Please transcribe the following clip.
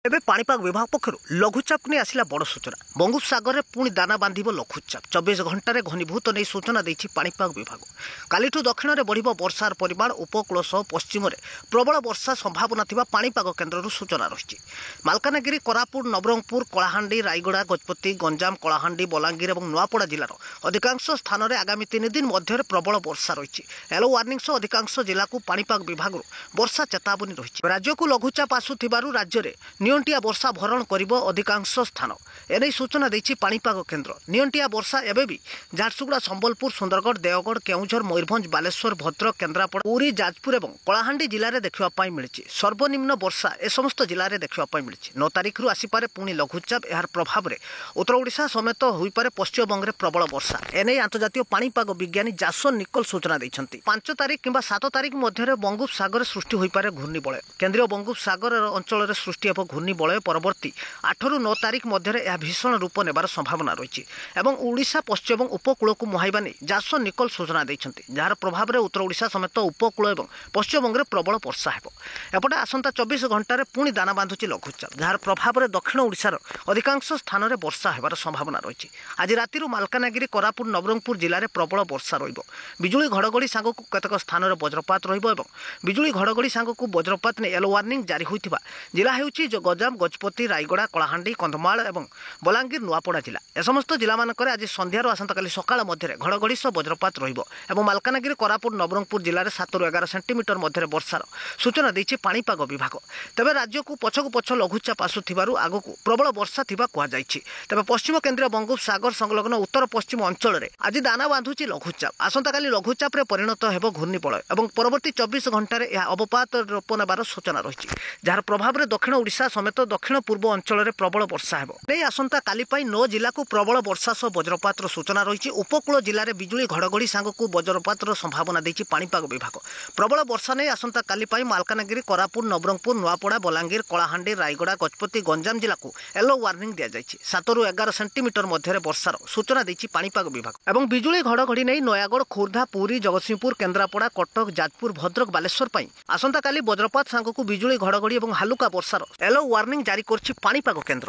ଏବେ ପାଣିପାଗ ବିଭାଗ ପକ୍ଷରୁ ଲଘୁଚାପ ନେଇ ଆସିଲା ବଡ଼ ସୂଚନା। ବଙ୍ଗୋପସାଗରରେ ପୁଣି ଦାନା ବାନ୍ଧିବ ଲଘୁଚାପ। 24 ଘଣ୍ଟାରେ ଘନୀଭୂତ ନେଇ ସୂଚନା ଦେଇଛି ପାଣିପାଗ ବିଭାଗ। କାଲିଠୁ ଦକ୍ଷିଣରେ ବଢ଼ିବ ବର୍ଷାର ପରିମାଣ। ଉପକୂଳ ସହ ପଶ୍ଚିମରେ ପ୍ରବଳ ବର୍ଷା ସମ୍ଭାବନା ଥିବା ପାଣିପାଗ କେନ୍ଦ୍ରରୁ ସୂଚନା ରହିଛି। ମାଲକାନଗିରି, କୋରାପୁଟ, ନବରଙ୍ଗପୁର, କଳାହାଣ୍ଡି, ରାୟଗଡ଼ା, ଗଜପତି, ଗଞ୍ଜାମ, କଳାହାଣ୍ଡି, ବଲାଙ୍ଗୀର ଏବଂ ନୂଆପଡ଼ା ଜିଲ୍ଲାର ଅଧିକାଂଶ ସ୍ଥାନରେ ଆଗାମୀ 3 ଦିନ ମଧ୍ୟରେ ପ୍ରବଳ ବର୍ଷା ରହିଛି। ୟେଲୋ ୱାର୍ଣ୍ଣିଂ ସହ ଅଧିକାଂଶ ଜିଲ୍ଲାକୁ ପାଣିପାଗ ବିଭାଗରୁ ବର୍ଷା ଚେତାବନୀ ରହିଛି। ରାଜ୍ୟକୁ ଲଘୁଚାପ ଆସୁଥିବାରୁ ରାଜ୍ୟରେ ନିଅଣ୍ଟିଆ ବର୍ଷା ଭରଣ କରିବ ଅଧିକାଂଶ ସ୍ଥାନ। ଏନେଇ ସୂଚନା ଦେଇଛି ପାଣିପାଗ କେନ୍ଦ୍ର। ନିଅଣ୍ଟିଆ ବର୍ଷା ଏବେ ବି ଝାରସୁଗୁଡ଼ା, ସମ୍ବଲପୁର, ସୁନ୍ଦରଗଡ଼, ଦେଓଗଡ଼, କେଉଁଝର, ମୟୂରଭଞ୍ଜ, ବାଲେଶ୍ୱର, ଭଦ୍ରକ, କେନ୍ଦ୍ରାପଡ଼ା, ପୁରୀ, ଯାଜପୁର ଏବଂ କଳାହାଣ୍ଡି ଜିଲ୍ଲାରେ ଦେଖିବା ପାଇଁ ମିଳିଛି। ସର୍ବନିମ୍ନ ବର୍ଷା ଏ ସମସ୍ତ ଜିଲ୍ଲାରେ ଦେଖିବା ପାଇଁ ମିଳିଛି। 9 ତାରିଖରୁ ଆସିପାରେ ପୁଣି ଲଘୁଚାପ। ଏହାର ପ୍ରଭାବରେ ଉତ୍ତର ଓଡ଼ିଶା ସମେତ ହୋଇପାରେ ପଶ୍ଚିମବଙ୍ଗରେ ପ୍ରବଳ ବର୍ଷା। ଏନେଇ ଆନ୍ତର୍ଜାତୀୟ ପାଣିପାଗ ବିଜ୍ଞାନୀ ଜାସନ ନିକୋଲ ସୂଚନା ଦେଇଛନ୍ତି। 5 ତାରିଖ କିମ୍ବା 7 ତାରିଖ ମଧ୍ୟରେ ବଙ୍ଗୋପସାଗରରେ ସୃଷ୍ଟି ହୋଇପାରେ ଘୂର୍ଣ୍ଣିବଳୟ। କେନ୍ଦ୍ରୀୟ ବଙ୍ଗୋପସାଗର ଅଞ୍ଚଳରେ ସୃଷ୍ଟି ହେବ ଘୂର୍ଣ୍ଣିବଳୟ। ପରବର୍ତ୍ତୀ 8ରୁ 9 ତାରିଖ ମଧ୍ୟରେ ଏହା ଭୀଷଣ ରୂପ ନେବାର ସମ୍ଭାବନା ରହିଛି ଏବଂ ଓଡ଼ିଶା ପଶ୍ଚିମ ଏବଂ ଉପକୂଳକୁ ମୁହାଇବା ନେଇ ଜାସନ ନିକୋଲ ସୂଚନା ଦେଇଛନ୍ତି। ଯାହାର ପ୍ରଭାବରେ ଉତ୍ତର ଓଡ଼ିଶା ସମେତ ଉପକୂଳ ଏବଂ ପଶ୍ଚିମବଙ୍ଗରେ ପ୍ରବଳ ବର୍ଷା ହେବ। ଏପଟେ ଆସନ୍ତା 24 ଘଣ୍ଟାରେ ପୁଣି ଦାନା ବାନ୍ଧୁଛି ଲଘୁଚାପ। ଯାହାର ପ୍ରଭାବରେ ଦକ୍ଷିଣ ଓଡ଼ିଶାର ଅଧିକାଂଶ ସ୍ଥାନରେ ବର୍ଷା ହେବାର ସମ୍ଭାବନା ରହିଛି। ଆଜି ରାତିରୁ ମାଲକାନଗିରି, କୋରାପୁଟ, ନବରଙ୍ଗପୁର ଜିଲ୍ଲାରେ ପ୍ରବଳ ବର୍ଷା ରହିବ। ବିଜୁଳି ଘଡ଼ଘଡ଼ି ସାଙ୍ଗକୁ କେତେକ ସ୍ଥାନରେ ବଜ୍ରପାତ ରହିବ ଏବଂ ବିଜୁଳି ଘଡ଼ଘଡ଼ି ସାଙ୍ଗକୁ ବଜ୍ରପାତ ନେଇ ୟେଲୋ ୱାର୍ଣ୍ଣିଂ ଜାରି ହୋଇଥିବା ଜିଲ୍ଲା ହେଉଛି ଗଞ୍ଜାମ, ଗଜପତି, ରାୟଗଡ଼ା, କଳାହାଣ୍ଡି, କନ୍ଧମାଳ ଏବଂ ବଲାଙ୍ଗୀର, ନୂଆପଡ଼ା ଜିଲ୍ଲା। ଏ ସମସ୍ତ ଜିଲ୍ଲାମାନଙ୍କରେ ଆଜି ସନ୍ଧ୍ୟାରୁ ଆସନ୍ତାକାଲି ସକାଳ ମଧ୍ୟରେ ଘଡ଼ଘଡ଼ି ସହ ବଜ୍ରପାତ ରହିବ ଏବଂ ମାଲକାନଗିରି, କୋରାପୁଟ, ନବରଙ୍ଗପୁର ଜିଲ୍ଲାରେ 7ରୁ 11 ସେଣ୍ଟିମିଟର ମଧ୍ୟରେ ବର୍ଷାର ସୂଚନା ଦେଇଛି ପାଣିପାଗ ବିଭାଗ। ତେବେ ରାଜ୍ୟକୁ ପଛକୁ ପଛ ଲଘୁଚାପ ଆସୁଥିବାରୁ ଆଗକୁ ପ୍ରବଳ ବର୍ଷା ଥିବା କୁହାଯାଇଛି। ତେବେ ପଶ୍ଚିମ କେନ୍ଦ୍ରୀୟ ବଙ୍ଗୋପସାଗର ସଂଲଗ୍ନ ଉତ୍ତର ପଶ୍ଚିମ ଅଞ୍ଚଳରେ ଆଜି ଦାନା ବାନ୍ଧୁଛି ଲଘୁଚାପ। ଆସନ୍ତାକାଲି ଲଘୁଚାପରେ ପରିଣତ ହେବ ଘୂର୍ଣ୍ଣିବଳୟ ଏବଂ ପରବର୍ତ୍ତୀ 24 ଘଣ୍ଟାରେ ଏହା ଅବପାତ ରୂପ ନେବାର ସୂଚନା ରହିଛି। ଯାହାର ପ୍ରଭାବରେ ଦକ୍ଷିଣ ଓଡ଼ିଶା ସମେତ ଦକ୍ଷିଣ ପୂର୍ବ ଅଞ୍ଚଳରେ ପ୍ରବଳ ବର୍ଷା ହେବ। ନେଇ ଆସନ୍ତାକାଲି ପାଇଁ 9 ଜିଲ୍ଲାକୁ ପ୍ରବଳ ବର୍ଷା ସହ ବଜ୍ରପାତର ସୂଚନା ରହିଛି। ଉପକୂଳ ଜିଲ୍ଲାରେ ବିଜୁଳି ଘଡ଼ଘଡ଼ି ସାଙ୍ଗକୁ ବଜ୍ରପାତର ସମ୍ଭାବନା ଦେଇଛି ପାଣିପାଗ ବିଭାଗ। ପ୍ରବଳ ବର୍ଷା ନେଇ ଆସନ୍ତାକାଲି ପାଇଁ ମାଲକାନଗିରି, କୋରାପୁଟ, ନବରଙ୍ଗପୁର, ନୂଆପଡ଼ା, ବଲାଙ୍ଗୀର, କଳାହାଣ୍ଡି, ରାୟଗଡ଼ା, ଗଜପତି, ଗଞ୍ଜାମ ଜିଲ୍ଲାକୁ ୟେଲୋ ୱାର୍ଣ୍ଣିଂ ଦିଆଯାଇଛି। 7ରୁ 11 ସେଣ୍ଟିମିଟର ମଧ୍ୟରେ ବର୍ଷାର ସୂଚନା ଦେଇଛି ପାଣିପାଗ ବିଭାଗ ଏବଂ ବିଜୁଳି ଘଡ଼ଘଡ଼ି ନେଇ ନୟାଗଡ଼, ଖୋର୍ଦ୍ଧା, ପୁରୀ, ଜଗତସିଂହପୁର, କେନ୍ଦ୍ରାପଡ଼ା, କଟକ, ଯାଜପୁର, ଭଦ୍ରକ, ବାଲେଶ୍ୱର ପାଇଁ ଆସନ୍ତାକାଲି ବଜ୍ରପାତ ସାଙ୍ଗକୁ ବିଜୁଳି ଘଡ଼ଘଡ଼ି ଏବଂ ହାଲୁକା ବର୍ଷାର ୟେଲୋ ୱାର୍ଣ୍ଣିଂ ଜାରି କରିଛି ପାଣିପାଗ କେନ୍ଦ୍ର।